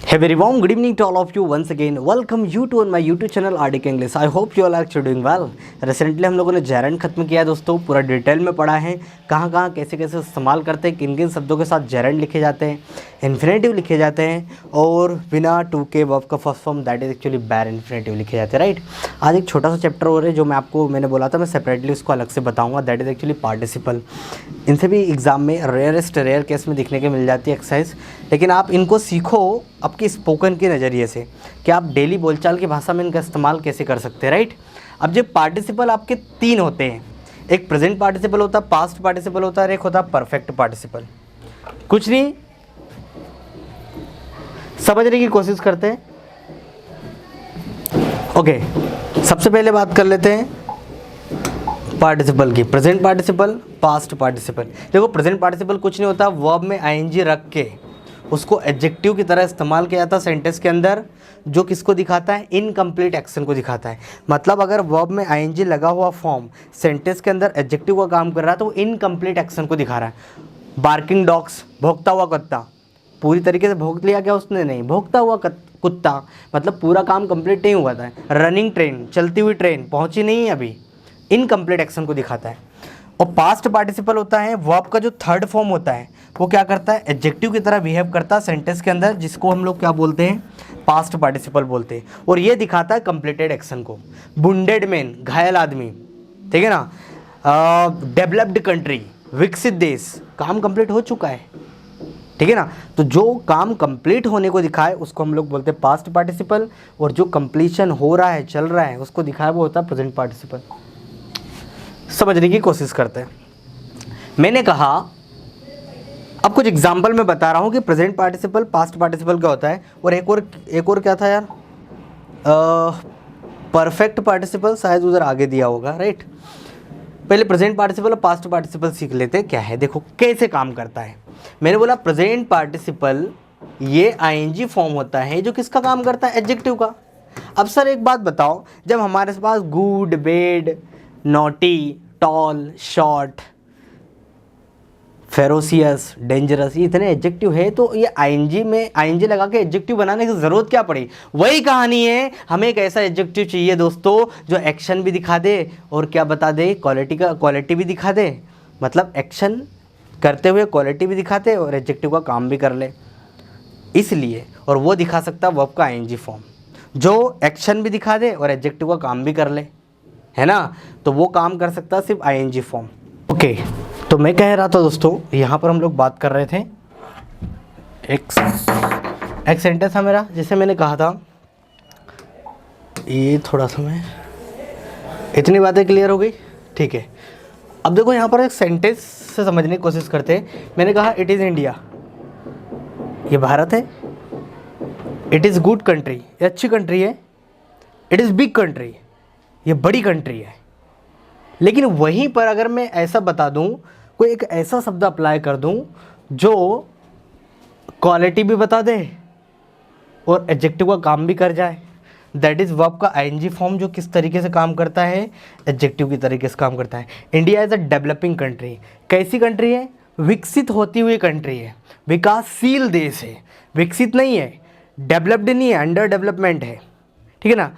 Hey very warm good evening to all of you once again. Welcome you to on my YouTube channel RDK English. I hope you all are actually doing well. Recently हम लोगों ने gerund खत्म किया है दोस्तों, पूरा detail में पढ़ा है कहाँ कहाँ कैसे कैसे इस्तेमाल करते हैं, किन किन शब्दों के साथ जेरेंड लिखे जाते हैं, इन्फिनेटिव लिखे जाते हैं और बिना टू के वर्ब का first form that is actually बैर इन्फिनेटिव लिखे जाते हैं, राइट। आज एक छोटा सा चैप्टर हो रहा है जो मैंने बोला था मैं सेपरेटली उसको अलग से बताऊँगा, दैट इज़ एक्चुअली पार्टिसिपल। इनसे भी एग्जाम में रेयर केस में दिखने के मिल जाती है एक्सरसाइज, लेकिन आप इनको सीखो आपकी स्पोकन के नज़रिए से कि आप डेली बोलचाल की भाषा में इनका इस्तेमाल कैसे कर सकते हैं, राइट। अब जब पार्टिसिपल आपके तीन होते हैं, एक प्रेजेंट पार्टिसिपल होता है, पास्ट पार्टिसिपल होता है और एक होता है परफेक्ट पार्टिसिपल। कुछ नहीं, समझने की कोशिश करते हैं। ओके, सबसे पहले बात कर लेते हैं पार्टिसिपल की। Present participle, past participle. देखो प्रेजेंट पार्टिसिपल कुछ नहीं होता, वर्ब में आईएनजी रख के उसको एडजेक्टिव की तरह इस्तेमाल किया जाता है सेंटेंस के अंदर, जो किसको दिखाता है, इनकम्प्लीट एक्शन को दिखाता है। मतलब अगर वर्ब में आईएनजी लगा हुआ फॉर्म सेंटेंस के अंदर एडजेक्टिव का काम कर रहा है तो वो इनकम्प्लीट एक्शन को दिखा रहा है। बार्किंग डॉग्स, भौंकता हुआ कुत्ता, पूरी तरीके से भौंक लिया क्या उसने, नहीं, भौंकता हुआ कुत्ता मतलब पूरा काम कंप्लीट नहीं हुआ था। रनिंग ट्रेन, चलती हुई ट्रेन, पहुंची नहीं है अभी, इनकम्प्लीट एक्शन को दिखाता है। और पास्ट पार्टिसिपल होता है वर्ब का जो थर्ड फॉर्म होता है, वो क्या करता है, एडजेक्टिव की तरह बिहेव करता है सेंटेंस के अंदर, जिसको हम लोग क्या बोलते हैं, पास्ट पार्टिसिपल बोलते हैं। और ये दिखाता है कंप्लीटेड एक्शन को। वुंडेड मैन, घायल आदमी, ठीक है ना। डेवलप्ड कंट्री, विकसित देश, काम कंप्लीट हो चुका है, ठीक है ना। तो जो काम कंप्लीट होने को दिखाए उसको हम लोग बोलते हैं पास्ट पार्टिसिपल, और जो कंप्लीशन हो रहा है, चल रहा है, उसको दिखाए वो होता है प्रेजेंट पार्टिसिपल। समझने की कोशिश करते हैं। मैंने कहा अब कुछ एग्जाम्पल मैं बता रहा हूँ कि प्रेजेंट पार्टिसिपल, पास्ट पार्टिसिपल क्या होता है, और एक और क्या था यार, परफेक्ट पार्टिसिपल, शायद उधर आगे दिया होगा, राइट। पहले प्रेजेंट पार्टिसिपल और पास्ट पार्टिसिपल सीख लेते हैं क्या है। देखो कैसे काम करता है। मैंने बोला प्रेजेंट पार्टिसिपल ये आईएनजी फॉर्म होता है जो किसका काम करता है, एडजेक्टिव का। अब सर एक बात बताओ, जब हमारे पास good, bad, naughty, tall, short, ferocious, dangerous, ये इतने एडजेक्टिव है, तो ये आईएनजी लगा के एडजेक्टिव बनाने की ज़रूरत क्या पड़ी। वही कहानी है, हमें एक ऐसा एडजेक्टिव चाहिए दोस्तों जो एक्शन भी दिखा दे और क्या बता दे, क्वालिटी भी दिखा दे। मतलब एक्शन करते हुए क्वालिटी भी दिखाते और एडजेक्टिव का काम भी कर ले, इसलिए। और वो दिखा सकता है वर्ब का आईएनजी फॉर्म, जो एक्शन भी दिखा दे और एडजेक्टिव का काम भी कर ले, है ना। तो वो काम कर सकता है सिर्फ आईएनजी फॉर्म। ओके, तो मैं कह रहा था दोस्तों, यहाँ पर हम लोग बात कर रहे थे, एक सेंटेंस था मेरा, जैसे मैंने कहा था, ये थोड़ा सा मैं, इतनी बातें क्लियर हो गई, ठीक है। अब देखो यहाँ पर एक सेंटेंस से समझने की कोशिश करते हैं। मैंने कहा इट इज़ इंडिया, ये भारत है। इट इज़ गुड कंट्री, ये अच्छी कंट्री है। इट इज़ बिग कंट्री, ये बड़ी कंट्री है। लेकिन वहीं पर अगर मैं ऐसा बता दूं, कोई एक ऐसा शब्द अप्लाई कर दूं जो क्वालिटी भी बता दे और एडजेक्टिव का काम भी कर जाए, दैट इज़ वर्ब का आईएनजी फॉर्म, जो किस तरीके से काम करता है, एडजेक्टिव की तरीके से काम करता है। India is a developing country, कैसी कंट्री है, विकसित होती हुई कंट्री है, विकासशील देश है। विकसित नहीं है, डेवलप्ड नहीं है, अंडर डेवलपमेंट है, ठीक है ना।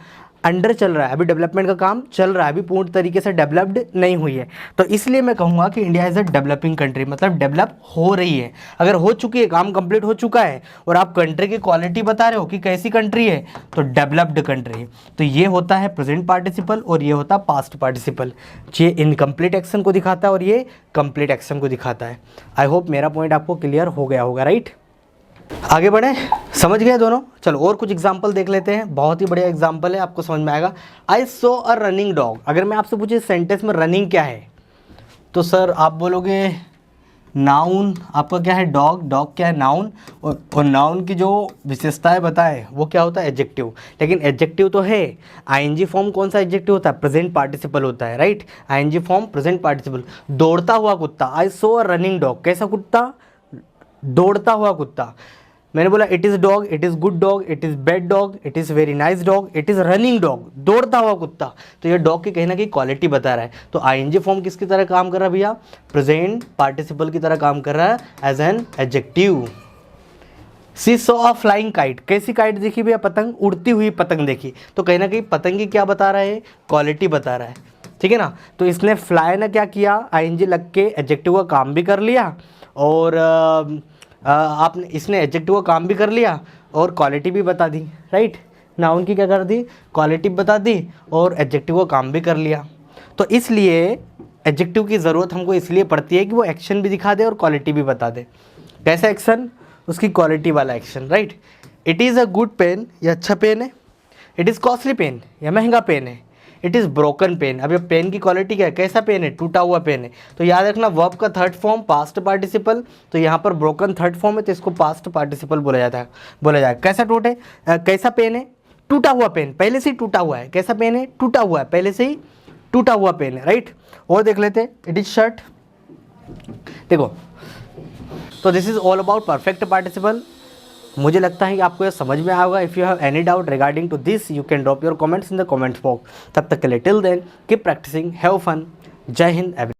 अंडर चल रहा है, अभी डेवलपमेंट का काम चल रहा है, अभी पूर्ण तरीके से डेवलप्ड नहीं हुई है। तो इसलिए मैं कहूँगा कि India is a developing country, मतलब डेवलप हो रही है। अगर हो चुकी है, काम कंप्लीट हो चुका है, और आप कंट्री की क्वालिटी बता रहे हो कि कैसी कंट्री है, तो डेवलप्ड कंट्री। तो ये होता है प्रेजेंट पार्टिसिपल और ये होता है पास्ट पार्टिसिपल। ये इनकम्प्लीट एक्शन को दिखाता है और ये कंप्लीट एक्शन को दिखाता है। आई होप मेरा पॉइंट आपको क्लियर हो गया होगा, राइट। आगे बढ़े, समझ गए दोनों। चलो और कुछ एग्जाम्पल देख लेते हैं, बहुत ही बढ़िया एग्जाम्पल है, आपको समझ में आएगा। आई सो अ रनिंग डॉग। अगर मैं आपसे पूछे सेंटेंस में रनिंग क्या है, तो सर आप बोलोगे नाउन आपका क्या है, डॉग। डॉग क्या है, नाउन। और नाउन की जो विशेषताएं बताए वो क्या होता है, एडजेक्टिव। लेकिन एडजेक्टिव तो है, आईएनजी फॉर्म कौन सा एडजेक्टिव होता है, प्रेजेंट पार्टिसिपल होता है, right. ING form present participle. दौड़ता हुआ कुत्ता, आई सो अ रनिंग डॉग, कैसा कुत्ता, दौड़ता हुआ कुत्ता। मैंने बोला it is dog, it is good dog, it is bad dog, it is very nice dog, it is running dog, दौड़ता हुआ कुत्ता। तो ये डॉग की कहीं ना कहीं क्वालिटी बता रहा है। तो आईएनजी फॉर्म किसकी तरह काम कर रहा है भैया, प्रेजेंट पार्टिसिपल की तरह काम कर रहा है, as an adjective. She saw a flying kite, कैसी काइट देखी भैया? पतंग, उड़ती हुई पतंग देखी। तो कहीं ना कहीं पतंग की क्या बता रहा है? क्वालिटी बता रहा है, ठीक है ना। तो इसने फ्लाई ने क्या किया? आईएनजी लग के एडजेक्टिव का काम भी कर लिया, और आपने इसने एडजेक्टिव का काम भी कर लिया और क्वालिटी भी बता दी, राइट। नाउन की क्या कर दी? क्वालिटी बता दी और एडजेक्टिव का काम भी कर लिया। तो इसलिए एडजेक्टिव की ज़रूरत हमको इसलिए पड़ती है कि वो एक्शन भी दिखा दे और क्वालिटी भी बता दे। कैसा एक्शन? उसकी क्वालिटी वाला action, right. It is a good pen, ये अच्छा पेन है। इट इज़ कॉस्टली पेन, या महंगा पेन है। इट इज़ ब्रोकन पेन, अब ये पेन की क्वालिटी क्या है? कैसा पेन है? टूटा हुआ पेन है। तो याद रखना वर्ब का थर्ड फॉर्म पास्ट पार्टिसिपल, तो यहाँ पर ब्रोकन थर्ड फॉर्म है तो इसको पास्ट पार्टिसिपल बोला जाता है, बोला जाएगा। कैसा टूटे कैसा पेन है? टूटा हुआ पेन, पहले से ही टूटा हुआ है। कैसा पेन है? टूटा हुआ है, पहले से ही टूटा हुआ पेन है, राइट। और देख लेते हैं, इट इज शर्ट। देखो, तो this is all about perfect participle. मुझे लगता है कि आपको यह समझ में आएगा। If you have any doubt regarding to this, you can drop your comments in the comments box. तब तक के लिए till then keep practising, have fun. जय हिंद एवरी।